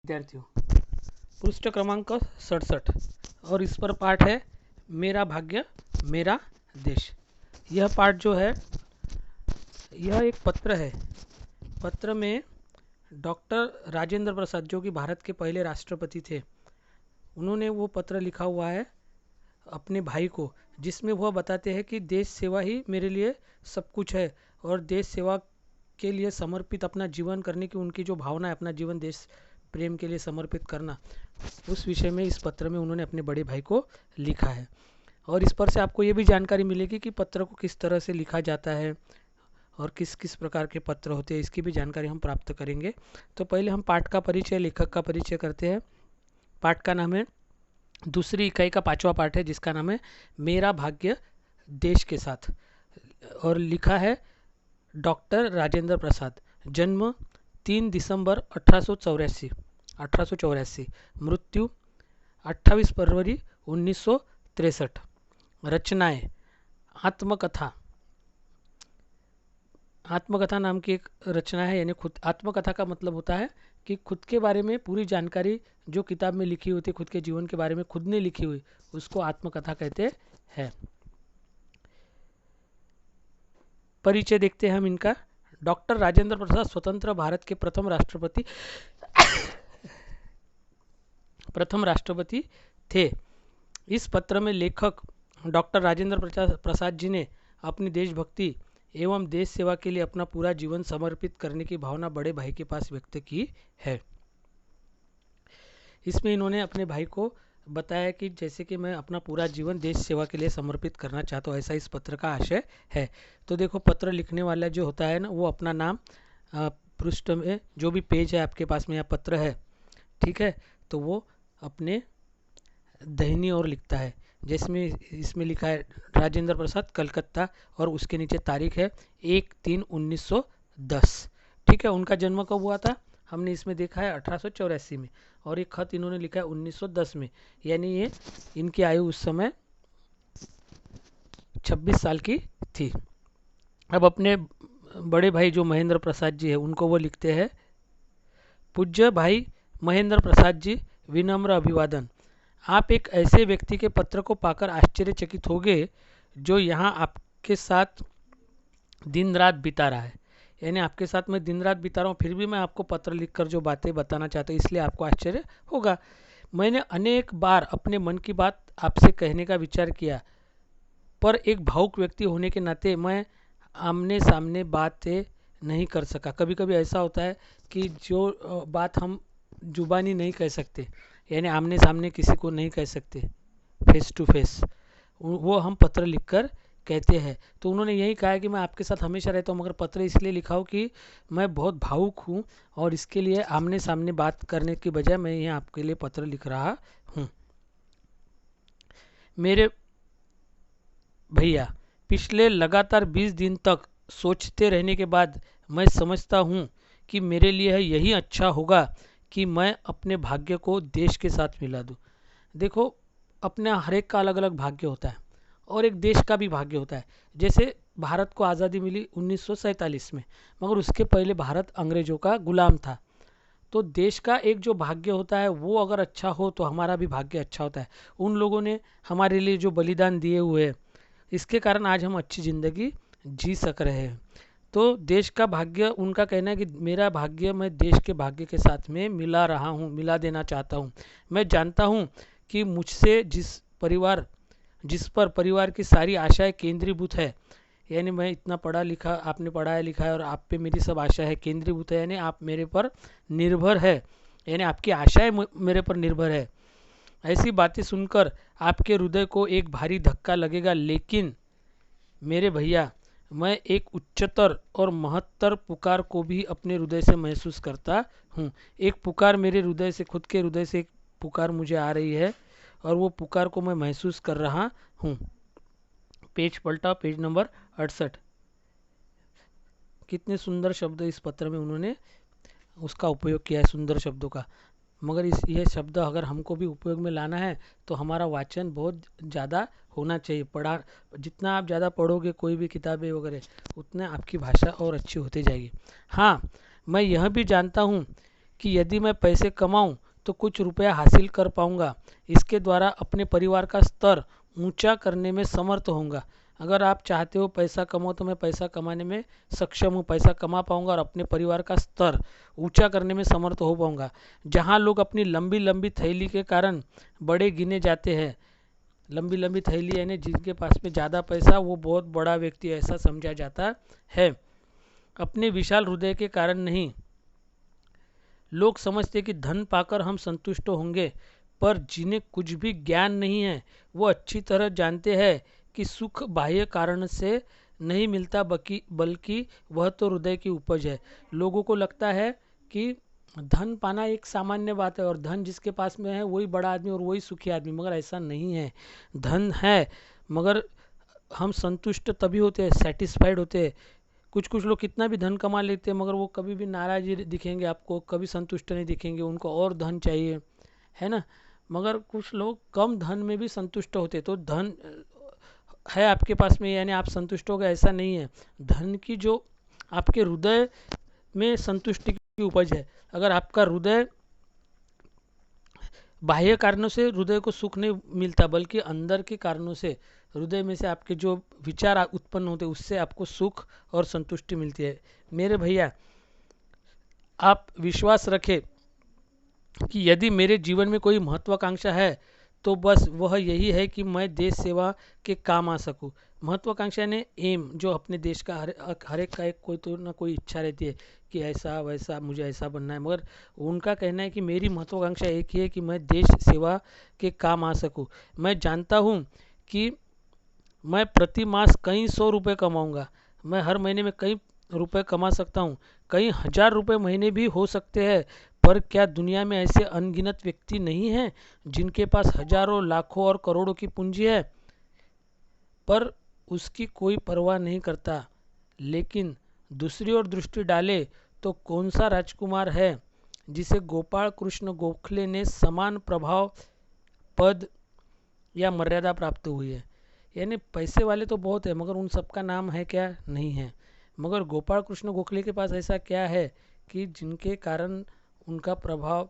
विद्यार्थियों, पृष्ठ क्रमांक 67 और इस पर पाठ है मेरा भाग्य मेरा देश। यह पाठ जो है यह एक पत्र है। पत्र में डॉक्टर राजेंद्र प्रसाद जो कि भारत के पहले राष्ट्रपति थे, उन्होंने वो पत्र लिखा हुआ है अपने भाई को, जिसमें वह बताते हैं कि देश सेवा ही मेरे लिए सब कुछ है और देश सेवा के लिए समर्पित अपना जीवन करने की उनकी जो भावना है, अपना जीवन देश प्रेम के लिए समर्पित करना, उस विषय में इस पत्र में उन्होंने अपने बड़े भाई को लिखा है। और इस पर से आपको ये भी जानकारी मिलेगी कि पत्र को किस तरह से लिखा जाता है और किस किस प्रकार के पत्र होते हैं, इसकी भी जानकारी हम प्राप्त करेंगे। तो पहले हम पाठ का परिचय, लेखक का परिचय करते हैं। पाठ का नाम है, दूसरी इकाई का 5वां पाठ है, जिसका नाम है मेरा भाग्य देश के साथ, और लिखा है डॉक्टर राजेंद्र प्रसाद। जन्म 3 दिसंबर 1884, मृत्यु 28 फरवरी 1963। रचनाएं आत्मकथा नाम की एक रचना है, यानी खुद आत्मकथा का मतलब होता है कि खुद के बारे में पूरी जानकारी जो किताब में लिखी होती है, खुद के जीवन के बारे में खुद ने लिखी हुई, उसको आत्मकथा कहते हैं। परिचय देखते हैं हम इनका। डॉक्टर राजेंद्र प्रसाद स्वतंत्र भारत के प्रथम राष्ट्रपति थे। इस पत्र में लेखक डॉक्टर राजेंद्र प्रसाद जी ने अपनी देशभक्ति एवं देश सेवा के लिए अपना पूरा जीवन समर्पित करने की भावना बड़े भाई के पास व्यक्त की है। इसमें इन्होंने अपने भाई को बताया कि जैसे कि मैं अपना पूरा जीवन देश सेवा के लिए समर्पित करना चाहता हूँ, ऐसा इस पत्र का आशय है। तो देखो, पत्र लिखने वाला जो होता है ना, वो अपना नाम पृष्ठ में जो भी पेज है आपके पास में या पत्र है, ठीक है, तो वो अपने दाहिनी ओर लिखता है। जिसमें इसमें लिखा है राजेंद्र प्रसाद कलकत्ता, और उसके नीचे तारीख है 1/3/1910। ठीक है, उनका जन्म कब हुआ था हमने इसमें देखा है 1884 में, और एक खत इन्होंने लिखा है 1910 में, यानी ये इनकी आयु उस समय 26 साल की थी। अब अपने बड़े भाई जो महेंद्र प्रसाद जी है, उनको वो लिखते हैं, पूज्य भाई महेंद्र प्रसाद जी, विनम्र अभिवादन। आप एक ऐसे व्यक्ति के पत्र को पाकर आश्चर्यचकित होंगे जो यहाँ आपके साथ दिन रात बिता रहा है। यानी आपके साथ मैं दिन रात बिता रहा हूँ, फिर भी मैं आपको पत्र लिखकर जो बातें बताना चाहता हूँ, इसलिए आपको आश्चर्य होगा। मैंने अनेक बार अपने मन की बात आपसे कहने का विचार किया, पर एक भावुक व्यक्ति होने के नाते मैं आमने सामने बातें नहीं कर सका। कभी कभी ऐसा होता है कि जो बात हम जुबानी नहीं कह सकते, यानी आमने सामने किसी को नहीं कह सकते, फेस टू फेस, वो हम पत्र लिखकर कहते हैं। तो उन्होंने यही कहा है कि मैं आपके साथ हमेशा रहता हूँ, मगर पत्र इसलिए लिखा हूँ कि मैं बहुत भावुक हूँ और इसके लिए आमने सामने बात करने की बजाय मैं यहाँ आपके लिए पत्र लिख रहा हूँ। मेरे भैया, पिछले लगातार 20 दिन तक सोचते रहने के बाद मैं समझता हूँ कि मेरे लिए यही अच्छा होगा कि मैं अपने भाग्य को देश के साथ मिला दूँ। देखो, अपने हर एक का अलग अलग भाग्य होता है और एक देश का भी भाग्य होता है। जैसे भारत को आज़ादी मिली 1947 में, मगर उसके पहले भारत अंग्रेज़ों का गुलाम था। तो देश का एक जो भाग्य होता है वो अगर अच्छा हो तो हमारा भी भाग्य अच्छा होता है। उन लोगों ने हमारे लिए जो बलिदान दिए हुए हैं, इसके कारण आज हम अच्छी ज़िंदगी जी सक रहे हैं। तो देश का भाग्य, उनका कहना है कि मेरा भाग्य मैं देश के भाग्य के साथ में मिला रहा हूँ, मिला देना चाहता हूँ। मैं जानता हूँ कि मुझसे जिस पर परिवार की सारी आशाएं केंद्रीभूत है, यानी मैं इतना पढ़ा लिखा, आपने पढ़ाया लिखा है और आप पे मेरी सब आशा है केंद्रीभूत है, यानी आप मेरे पर निर्भर है, यानी आपकी आशाएं मेरे पर निर्भर है। ऐसी बातें सुनकर आपके हृदय को एक भारी धक्का लगेगा, लेकिन मेरे भैया, मैं एक उच्चतर और महत्तर पुकार को भी अपने हृदय से महसूस करता हूँ। एक पुकार मेरे हृदय से, खुद के हृदय से एक पुकार मुझे आ रही है और वो पुकार को मैं महसूस कर रहा हूँ। पेज पलटा, पेज नंबर 68। कितने सुंदर शब्द इस पत्र में उन्होंने उसका उपयोग किया है, सुंदर शब्दों का। मगर यह शब्द अगर हमको भी उपयोग में लाना है तो हमारा वाचन बहुत ज़्यादा होना चाहिए। जितना आप ज़्यादा पढ़ोगे कोई भी किताबें वगैरह, उतना आपकी भाषा और अच्छी होती जाएगी। हाँ, मैं यह भी जानता हूँ कि यदि मैं पैसे कमाऊं तो कुछ रुपया हासिल कर पाऊंगा, इसके द्वारा अपने परिवार का स्तर ऊंचा करने में समर्थ होऊंगा। अगर आप चाहते हो पैसा कमाओ तो मैं पैसा कमाने में सक्षम हूँ, पैसा कमा पाऊंगा और अपने परिवार का स्तर ऊंचा करने में समर्थ हो पाऊंगा। जहाँ लोग अपनी लंबी लंबी थैली के कारण बड़े गिने जाते हैं, लंबी लंबी थैली यानी जिनके पास में ज़्यादा पैसा वो बहुत बड़ा व्यक्ति ऐसा समझा जाता है, अपने विशाल हृदय के कारण नहीं। लोग समझते कि धन पाकर हम संतुष्ट होंगे, पर जिन्हें कुछ भी ज्ञान नहीं है वो अच्छी तरह जानते हैं कि सुख बाह्य कारण से नहीं मिलता, बल्कि वह तो हृदय की उपज है। लोगों को लगता है कि धन पाना एक सामान्य बात है और धन जिसके पास में है वही बड़ा आदमी और वही सुखी आदमी, मगर ऐसा नहीं है। धन है मगर हम संतुष्ट तभी होते हैं, सेटिस्फाइड होते हैं। कुछ कुछ लोग कितना भी धन कमा लेते हैं मगर वो कभी भी नाराज ही दिखेंगे, आपको कभी संतुष्ट नहीं दिखेंगे, उनको और धन चाहिए, है ना। मगर कुछ लोग कम धन में भी संतुष्ट होते। तो धन है आपके पास में यानी आप संतुष्ट हो गए, ऐसा नहीं है। धन की जो आपके हृदय में संतुष्टि की उपज है। अगर आपका हृदय बाह्य कारणों से हृदय को सुख नहीं मिलता, बल्कि अंदर के कारणों से, हृदय में से आपके जो विचार उत्पन्न होते हैं उससे आपको सुख और संतुष्टि मिलती है। मेरे भैया, आप विश्वास रखें कि यदि मेरे जीवन में कोई महत्वाकांक्षा है तो बस वह यही है कि मैं देश सेवा के काम आ सकूं। महत्वाकांक्षा ने एम, जो अपने देश का हर एक का एक कोई तो ना कोई इच्छा रहती है कि ऐसा वैसा मुझे ऐसा बनना है, मगर उनका कहना है कि मेरी महत्वाकांक्षा एक ही है कि मैं देश सेवा के काम आ सकूं। मैं जानता हूं कि मैं प्रति मास कई 100 रुपये कमाऊंगा। मैं हर महीने में कई रुपए कमा सकता हूँ, कई हजार रुपए महीने भी हो सकते हैं। पर क्या दुनिया में ऐसे अनगिनत व्यक्ति नहीं हैं जिनके पास हजारों लाखों और करोड़ों की पूंजी है, पर उसकी कोई परवाह नहीं करता। लेकिन दूसरी ओर दृष्टि डाले तो कौन सा राजकुमार है जिसे गोपाल कृष्ण गोखले ने समान प्रभाव, पद या मर्यादा प्राप्त हुई है। यानी पैसे वाले तो बहुत है मगर उन सबका नाम है क्या, नहीं है। मगर गोपाल कृष्ण गोखले के पास ऐसा क्या है कि जिनके कारण उनका प्रभाव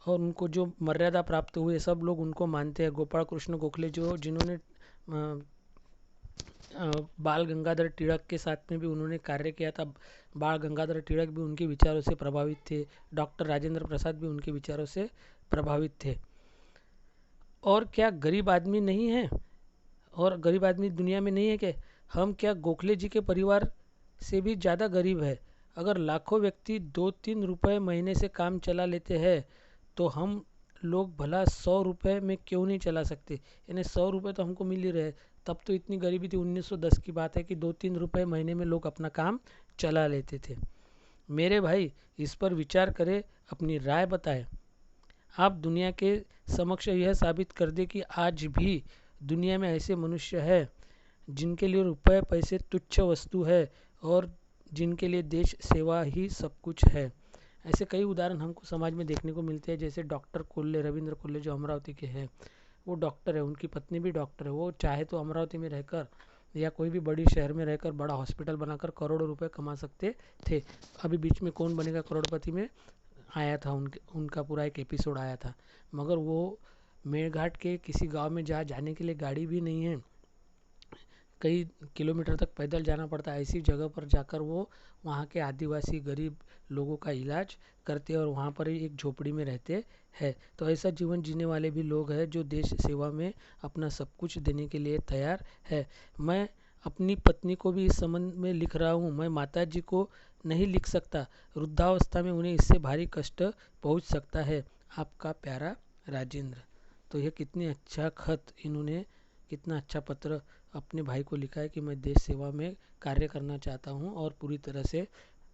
और उनको जो मर्यादा प्राप्त हुई है, सब लोग उनको मानते हैं। गोपाल कृष्ण गोखले जो जिन्होंने बाल गंगाधर तिलक के साथ में भी उन्होंने कार्य किया था। बाल गंगाधर तिलक भी उनके विचारों से प्रभावित थे, डॉक्टर राजेंद्र प्रसाद भी उनके विचारों से प्रभावित थे। और क्या गरीब आदमी नहीं है, और गरीब आदमी दुनिया में नहीं है क्या? हम क्या गोखले जी के परिवार से भी ज़्यादा गरीब है? अगर लाखों व्यक्ति 2-3 रुपए महीने से काम चला लेते हैं तो हम लोग भला 100 रुपये में क्यों नहीं चला सकते? यानी 100 रुपये तो हमको मिल ही रहे। तब तो इतनी गरीबी थी, 1910 की बात है कि 2-3 रुपये महीने में लोग अपना काम चला लेते थे। मेरे भाई, इस पर विचार करें, अपनी राय बताएं। आप दुनिया के समक्ष यह साबित कर दे कि आज भी दुनिया में ऐसे मनुष्य है जिनके लिए रुपए पैसे तुच्छ वस्तु है और जिनके लिए देश सेवा ही सब कुछ है। ऐसे कई उदाहरण हमको समाज में देखने को मिलते हैं। जैसे डॉक्टर कोल्ले, रविंद्र कोल्ले जो अमरावती के हैं, वो डॉक्टर है, उनकी पत्नी भी डॉक्टर है। वो चाहे तो अमरावती में रहकर या कोई भी बड़ी शहर में रहकर बड़ा हॉस्पिटल बनाकर करोड़ों रुपए कमा सकते थे। अभी बीच में कौन बनेगा करोड़पति में आया था, उनका पूरा एक एपिसोड आया था। मगर वो मेरघाट के किसी गांव में जहाँ जाने के लिए गाड़ी भी नहीं है, कई किलोमीटर तक पैदल जाना पड़ता है, ऐसी जगह पर जाकर वो वहाँ के आदिवासी गरीब लोगों का इलाज करते हैं और वहाँ पर ही एक झोपड़ी में रहते हैं। तो ऐसा जीवन जीने वाले भी लोग हैं जो देश सेवा में अपना सब कुछ देने के लिए तैयार है। मैं अपनी पत्नी को भी इस संबंध में लिख रहा हूँ। मैं माता जी को नहीं लिख सकता, वृद्धावस्था में उन्हें इससे भारी कष्ट पहुँच सकता है। आपका प्यारा राजेंद्र। तो यह कितनी अच्छा खत इन्होंने, कितना अच्छा पत्र अपने भाई को लिखा है कि मैं देश सेवा में कार्य करना चाहता हूँ और पूरी तरह से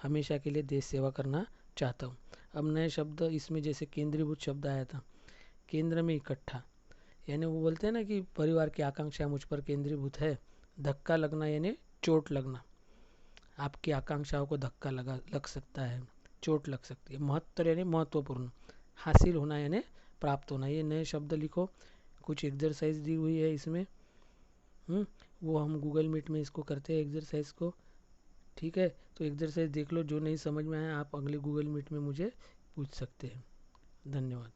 हमेशा के लिए देश सेवा करना चाहता हूँ। अब नए शब्द इसमें जैसे केंद्रीभूत शब्द आया था, केंद्र में इकट्ठा, यानी वो बोलते हैं ना कि परिवार की आकांक्षा मुझ पर केंद्रीभूत है। धक्का लगना यानी चोट लगना, आपकी आकांक्षाओं को धक्का लग सकता है, चोट लग सकती है। महत्तर यानी महत्वपूर्ण, हासिल होना यानी प्राप्त होना। ये नए शब्द लिखो। कुछ एक्सरसाइज दी हुई है इसमें, वो हम गूगल मीट में इसको करते हैं एक्सरसाइज को। ठीक है, तो एक्सरसाइज देख लो, जो नहीं समझ में आया आप अगले गूगल मीट में मुझे पूछ सकते हैं। धन्यवाद।